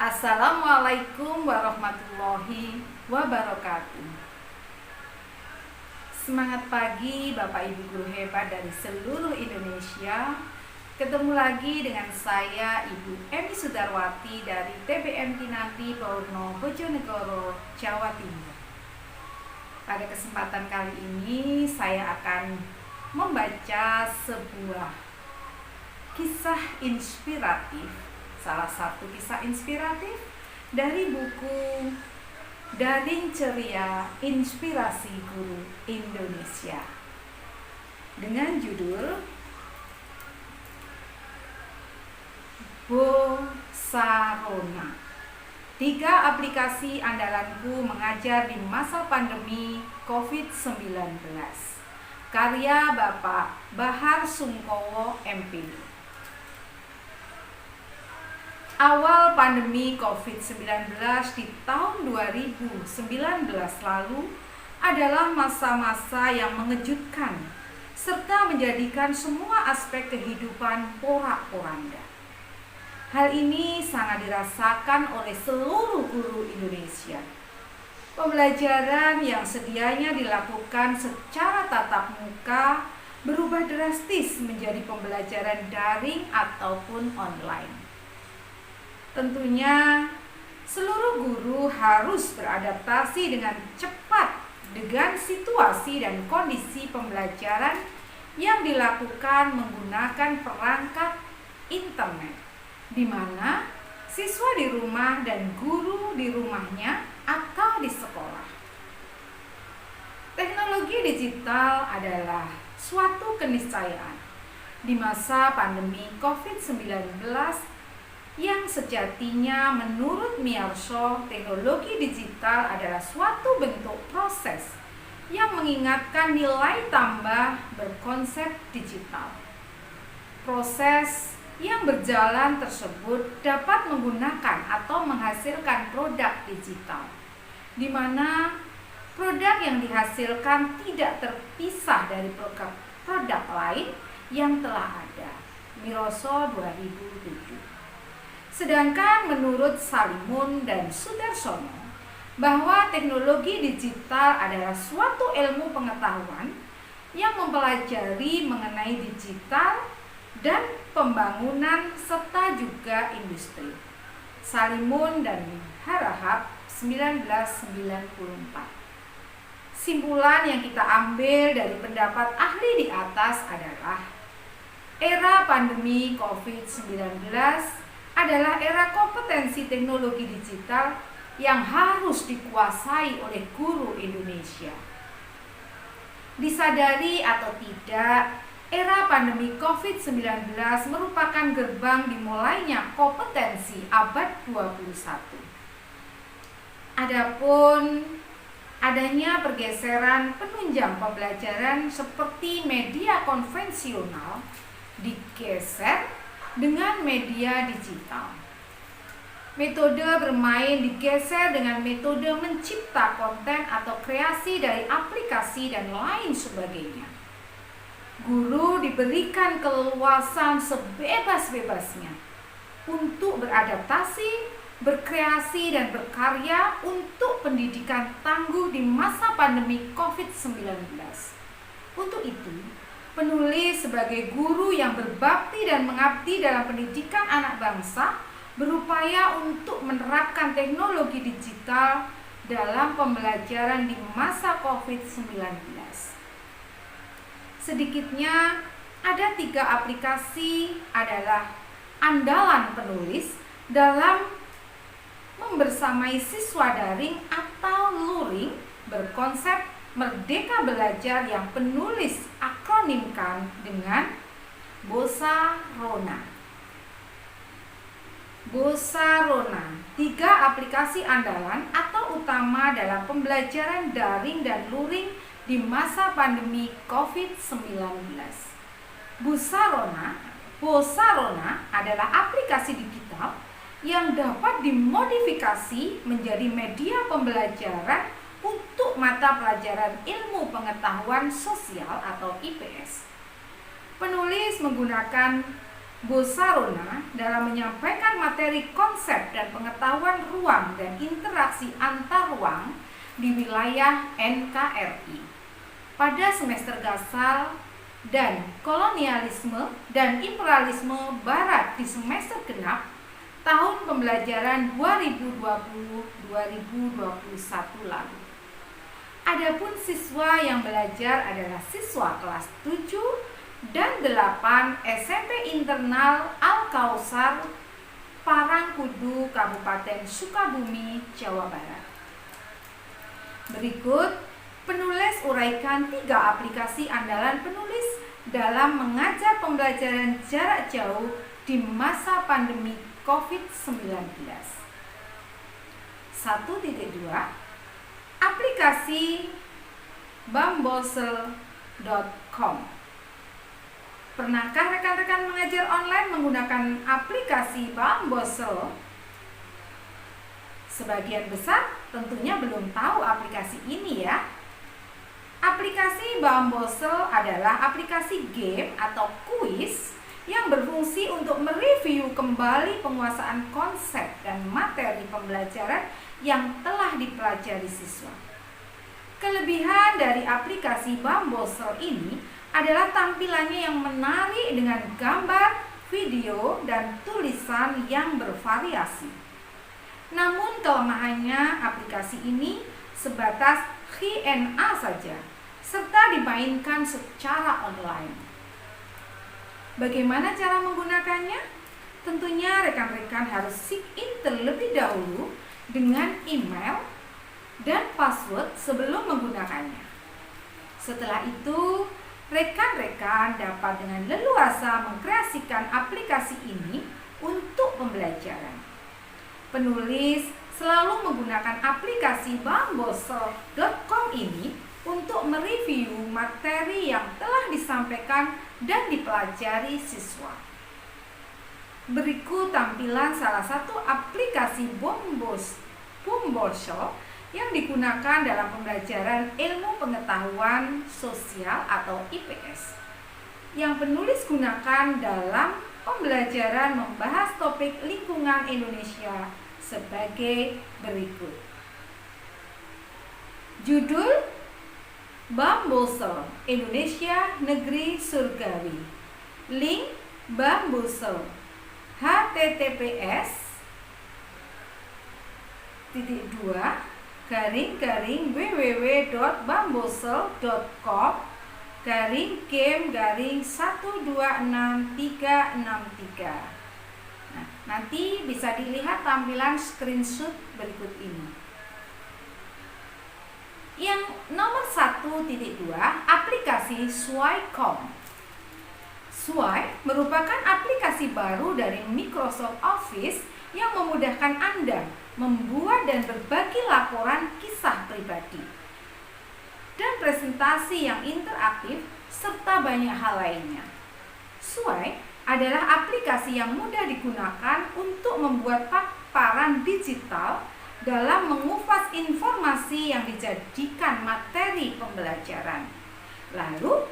Assalamualaikum warahmatullahi wabarakatuh. Semangat pagi Bapak Ibu guru hebat dari seluruh Indonesia. Ketemu lagi dengan saya Ibu Emi Sudarwati dari TBM Kinanti Purno Bojonegoro, Jawa Timur. Pada kesempatan kali ini saya akan membaca sebuah kisah inspiratif, salah satu kisah inspiratif dari buku Daring Ceria Inspirasi Guru Indonesia dengan judul Bosarona. 3 aplikasi andalanku mengajar di masa pandemi COVID-19. Karya Bapak Bahar Sungkowo MPD. Awal pandemi COVID-19 di tahun 2019 lalu adalah masa-masa yang mengejutkan serta menjadikan semua aspek kehidupan porak-poranda. Hal ini sangat dirasakan oleh seluruh guru Indonesia. Pembelajaran yang sedianya dilakukan secara tatap muka berubah drastis menjadi pembelajaran daring ataupun online. Tentunya seluruh guru harus beradaptasi dengan cepat dengan situasi dan kondisi pembelajaran yang dilakukan menggunakan perangkat internet, di mana siswa di rumah dan guru di rumahnya atau di sekolah. Teknologi digital adalah suatu keniscayaan di masa pandemi COVID-19 yang sejatinya menurut Miyarso, teknologi digital adalah suatu bentuk proses yang mengingatkan nilai tambah berkonsep digital. Proses yang berjalan tersebut dapat menggunakan atau menghasilkan produk digital, di mana produk yang dihasilkan tidak terpisah dari produk lain yang telah ada. Miyarso 2007. Sedangkan menurut Salimun dan Sudarsono bahwa teknologi digital adalah suatu ilmu pengetahuan yang mempelajari mengenai digital dan pembangunan serta juga industri. Salimun dan Harahap 1994. Simpulan yang kita ambil dari pendapat ahli di atas adalah era pandemi COVID-19 adalah era kompetensi teknologi digital yang harus dikuasai oleh guru Indonesia. Disadari atau tidak, era pandemi COVID-19 merupakan gerbang dimulainya kompetensi abad 21. Adapun adanya pergeseran penunjang pembelajaran seperti media konvensional digeser dengan media digital. Metode bermain digeser dengan metode mencipta konten atau kreasi dari aplikasi dan lain sebagainya. Guru diberikan keleluasan sebebas-bebasnya untuk beradaptasi, berkreasi, dan berkarya untuk pendidikan tangguh di masa pandemi COVID-19. Untuk itu, penulis sebagai guru yang berbakti dan mengabdi dalam pendidikan anak bangsa berupaya untuk menerapkan teknologi digital dalam pembelajaran di masa COVID-19. Sedikitnya ada 3 aplikasi adalah andalan penulis dalam membersamai siswa daring atau luring berkonsep Merdeka Belajar yang penulis akronimkan dengan Bosarona. Bosarona, 3 aplikasi andalan atau utama dalam pembelajaran daring dan luring di masa pandemi COVID-19. Bosarona adalah aplikasi digital yang dapat dimodifikasi menjadi media pembelajaran untuk mata pelajaran ilmu pengetahuan sosial atau IPS. Penulis menggunakan Bosarona dalam menyampaikan materi konsep dan pengetahuan ruang dan interaksi antar ruang di wilayah NKRI. Pada semester Gasal dan kolonialisme dan imperialisme Barat di semester genap tahun pembelajaran 2020-2021 lalu. Adapun siswa yang belajar adalah siswa kelas 7 dan 8 SMP Internal Al-Kausar, Parangkudu, Kabupaten Sukabumi, Jawa Barat. Berikut penulis uraikan 3 aplikasi andalan penulis dalam mengajar pembelajaran jarak jauh di masa pandemi COVID-19. 1.2 Aplikasi bambossle.com. Pernahkah rekan-rekan mengajar online menggunakan aplikasi Bambossle? Sebagian besar tentunya belum tahu aplikasi ini ya. Aplikasi Bambossle adalah aplikasi game atau kuis yang berfungsi untuk mereview kembali penguasaan konsep dan materi pembelajaran yang telah dipelajari siswa. Kelebihan dari aplikasi Bambossle ini adalah tampilannya yang menarik dengan gambar, video, dan tulisan yang bervariasi. Namun kelemahannya aplikasi ini sebatas Q&A saja, serta dimainkan secara online. Bagaimana cara menggunakannya? Tentunya rekan-rekan harus sign in terlebih dahulu dengan email dan password sebelum menggunakannya. Setelah itu, rekan-rekan dapat dengan leluasa mengkreasikan aplikasi ini untuk pembelajaran. Penulis selalu menggunakan aplikasi bambossle.com ini untuk mereview materi yang telah disampaikan dan dipelajari siswa. Berikut tampilan salah satu aplikasi Bambossle yang digunakan dalam pembelajaran ilmu pengetahuan sosial atau IPS, yang penulis gunakan dalam pembelajaran membahas topik lingkungan Indonesia sebagai berikut. Judul: Bambossle Indonesia Negeri Surgawi. Link Bambossle https://www.bambossle.com/game-126363. Nah, nanti bisa dilihat tampilan screenshot berikut ini. Yang nomor 1.2, aplikasi Sway.com. Sway merupakan aplikasi baru dari Microsoft Office yang memudahkan Anda membuat dan berbagi laporan kisah pribadi dan presentasi yang interaktif serta banyak hal lainnya. Sway adalah aplikasi yang mudah digunakan untuk membuat paparan digital dalam mengupas informasi yang dijadikan materi pembelajaran. Lalu,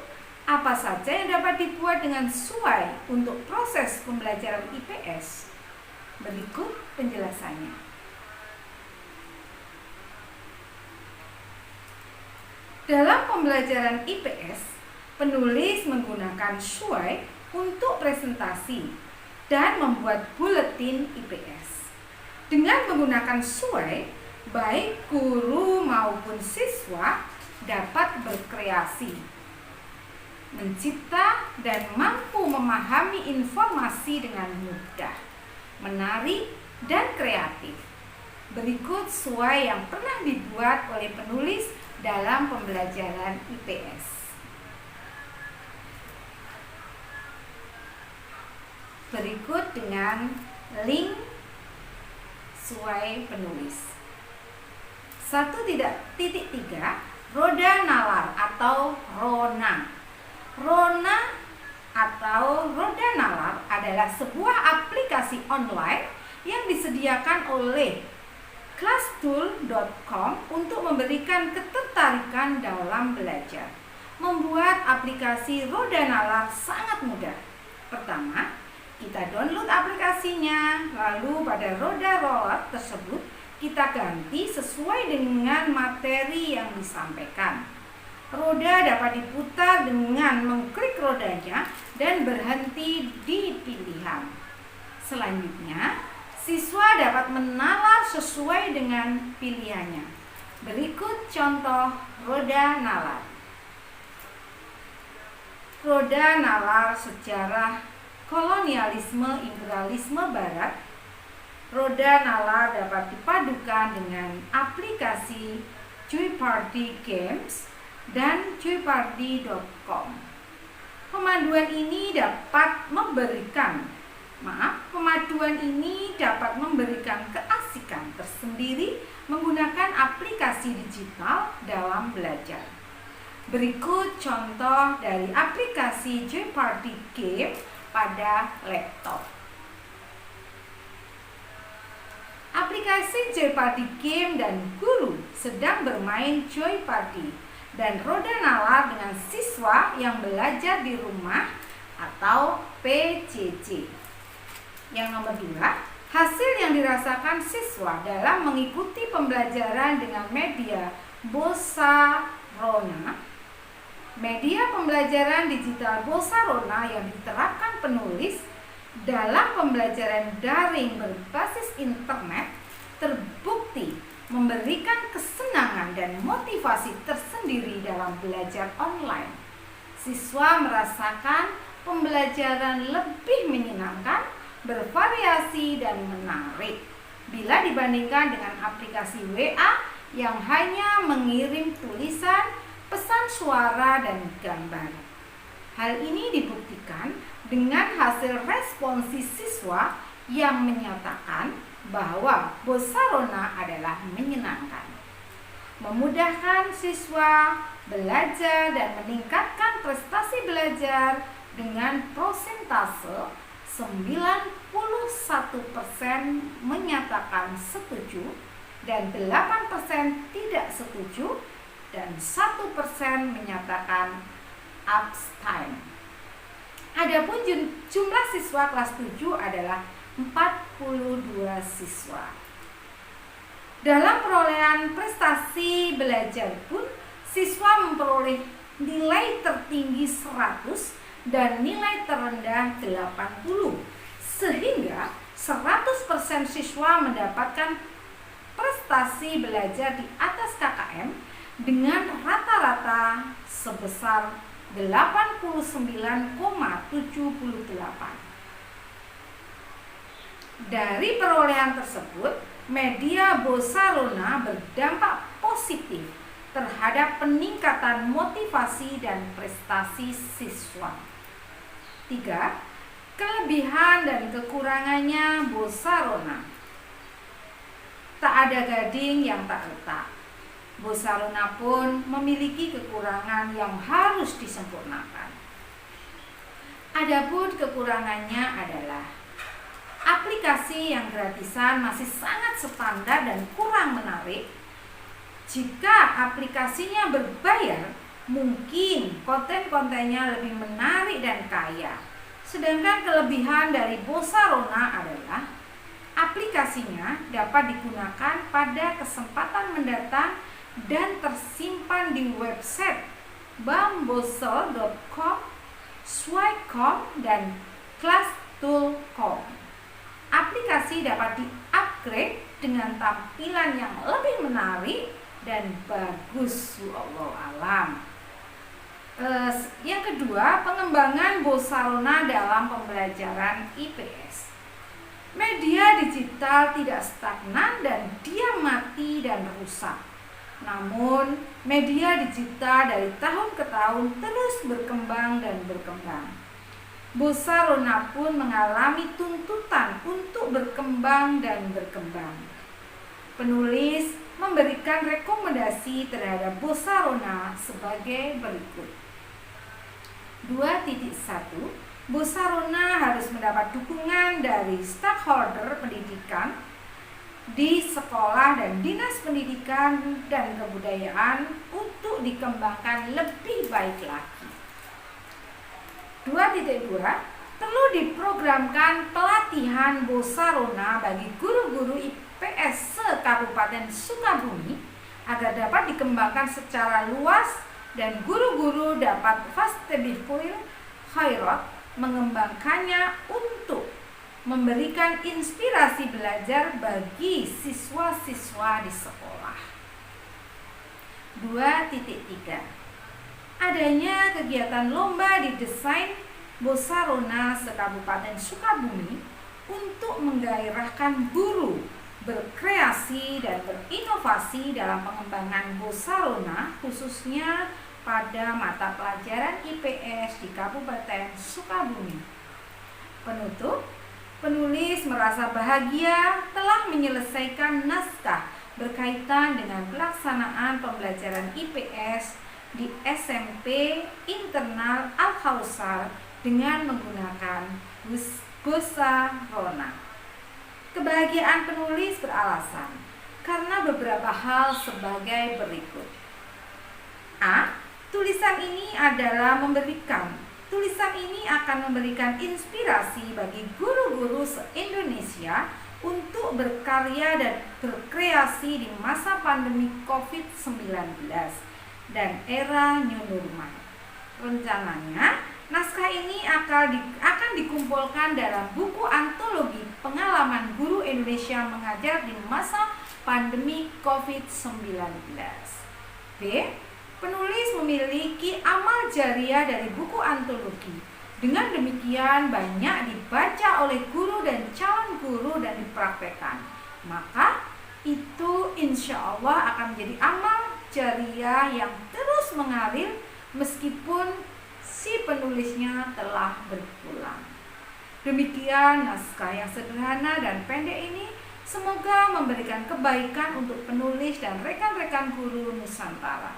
apa saja yang dapat dibuat dengan Sway untuk proses pembelajaran IPS? Berikut penjelasannya. Dalam pembelajaran IPS, penulis menggunakan Sway untuk presentasi dan membuat buletin IPS. Dengan menggunakan Sway, baik guru maupun siswa dapat berkreasi, mencipta, dan mampu memahami informasi dengan mudah, menarik, dan kreatif. Berikut Sway yang pernah dibuat oleh penulis dalam pembelajaran IPS. Berikut dengan link Sway penulis. 1.3 Roda Nalar atau RONA. RONA atau Roda Nalar adalah sebuah aplikasi online yang disediakan oleh Classtool.com untuk memberikan ketertarikan dalam belajar. Membuat aplikasi Roda Nalar sangat mudah. Pertama, kita kita download aplikasinya, lalu pada roda roller tersebut kita ganti sesuai dengan materi yang disampaikan. Roda dapat diputar dengan mengklik rodanya dan berhenti di pilihan. Selanjutnya, siswa dapat menalar sesuai dengan pilihannya. Berikut contoh roda nalar. Roda nalar sejarah kolonialisme imperialisme barat. Roda nalar dapat dipadukan dengan aplikasi Jeopardy Games dan jeopardy.com. Pemaduan ini dapat memberikan keasikan tersendiri menggunakan aplikasi digital dalam belajar. Berikut contoh dari aplikasi Jeopardy Game pada laptop. Aplikasi Jeopardy Game dan guru sedang bermain Jeopardy dan roda nalar dengan siswa yang belajar di rumah atau PJJ. Yang nomor 2, hasil yang dirasakan siswa dalam mengikuti pembelajaran dengan media Bosarona. Media pembelajaran digital Bosarona yang diterapkan penulis dalam pembelajaran daring berbasis internet terbukti memberikan kesenangan dan motivasi tersendiri dalam belajar online. Siswa merasakan pembelajaran lebih menyenangkan, bervariasi, dan menarik bila dibandingkan dengan aplikasi WA yang hanya mengirim tulisan, pesan suara, dan gambar. Hal ini dibuktikan dengan hasil responsi siswa yang menyatakan bahwa Bosarona adalah menyenangkan, memudahkan siswa belajar dan meningkatkan prestasi belajar dengan prosentase 91% menyatakan setuju dan 8% tidak setuju dan 1% menyatakan abstain. Adapun jumlah siswa kelas 7 adalah 42 siswa. Dalam perolehan prestasi belajar pun, siswa memperoleh nilai tertinggi 100 dan nilai terendah 80, sehingga 100% siswa mendapatkan prestasi belajar di atas KKM dengan rata-rata sebesar 89,78. Dari perolehan tersebut, media Bosarona berdampak positif terhadap peningkatan motivasi dan prestasi siswa. 3. Kelebihan dan kekurangannya Bosarona. Tak ada gading yang tak retak. Bosarona pun memiliki kekurangan yang harus disempurnakan. Adapun kekurangannya adalah aplikasi yang gratisan masih sangat standar dan kurang menarik. Jika aplikasinya berbayar, mungkin konten-kontennya lebih menarik dan kaya. Sedangkan kelebihan dari Bosarona adalah aplikasinya dapat digunakan pada kesempatan mendatang dan tersimpan di website bambosel.com, swag.com, dan class.tool.com. Aplikasi dapat di-upgrade dengan tampilan yang lebih menarik dan bagus. Wallahu alam. Yang kedua, pengembangan Bosarona dalam pembelajaran IPS. Media digital tidak stagnan dan dia mati dan rusak. Namun, media digital dari tahun ke tahun terus berkembang dan berkembang. Bosarona pun mengalami tuntutan untuk berkembang dan berkembang. Penulis memberikan rekomendasi terhadap Bosarona sebagai berikut. 2.1. Bosarona harus mendapat dukungan dari stakeholder pendidikan di sekolah dan dinas pendidikan dan kebudayaan untuk dikembangkan lebih baik lagi. 2.2. Perlu diprogramkan pelatihan Bosarona bagi guru-guru IPS se-Kabupaten Sukabumi agar dapat dikembangkan secara luas dan guru-guru dapat fastabiqul khairat mengembangkannya untuk memberikan inspirasi belajar bagi siswa-siswa di sekolah. 2.3 Adanya kegiatan lomba di desain Bosarona se-Kabupaten Sukabumi untuk menggairahkan guru berkreasi dan berinovasi dalam pengembangan Bosarona khususnya pada mata pelajaran IPS di Kabupaten Sukabumi. Penutup, penulis merasa bahagia telah menyelesaikan naskah berkaitan dengan pelaksanaan pembelajaran IPS di SMP Internal Al-Khausar dengan menggunakan Bosarona. Kebahagiaan penulis beralasan karena beberapa hal sebagai berikut. A. Tulisan ini akan memberikan inspirasi bagi guru-guru se-Indonesia untuk berkarya dan berkreasi di masa pandemi COVID-19 dan era new normal. Rencananya, naskah ini akan dikumpulkan dalam buku antologi pengalaman guru Indonesia mengajar di masa pandemi COVID-19. B. Penulis memiliki amal jariah dari buku antologi. Dengan demikian banyak dibaca oleh guru dan calon guru dan dipraktekkan. Maka itu insya Allah akan menjadi amal jariah yang terus mengalir meskipun si penulisnya telah berpulang. Demikian naskah yang sederhana dan pendek ini semoga memberikan kebaikan untuk penulis dan rekan-rekan guru Nusantara.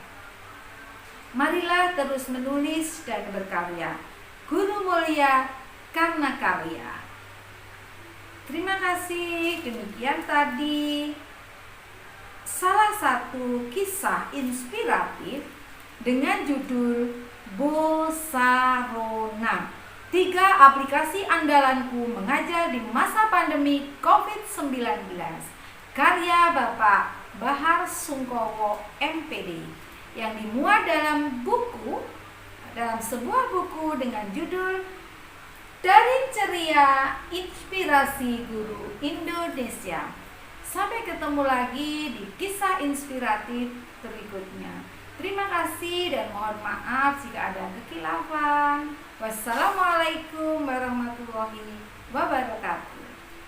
Marilah terus menulis dan berkarya. Guru mulia karena karya. Terima kasih. Demikian tadi salah satu kisah inspiratif dengan judul Bosarona. 3 aplikasi andalanku mengajar di masa pandemi COVID-19. Karya Bapak Bahar Sungkowo MPD yang dimuat dalam sebuah buku dengan judul Dari Ceria Inspirasi Guru Indonesia. Sampai ketemu lagi di kisah inspiratif berikutnya. Terima kasih dan mohon maaf jika ada kekhilafan. Wassalamualaikum warahmatullahi wabarakatuh.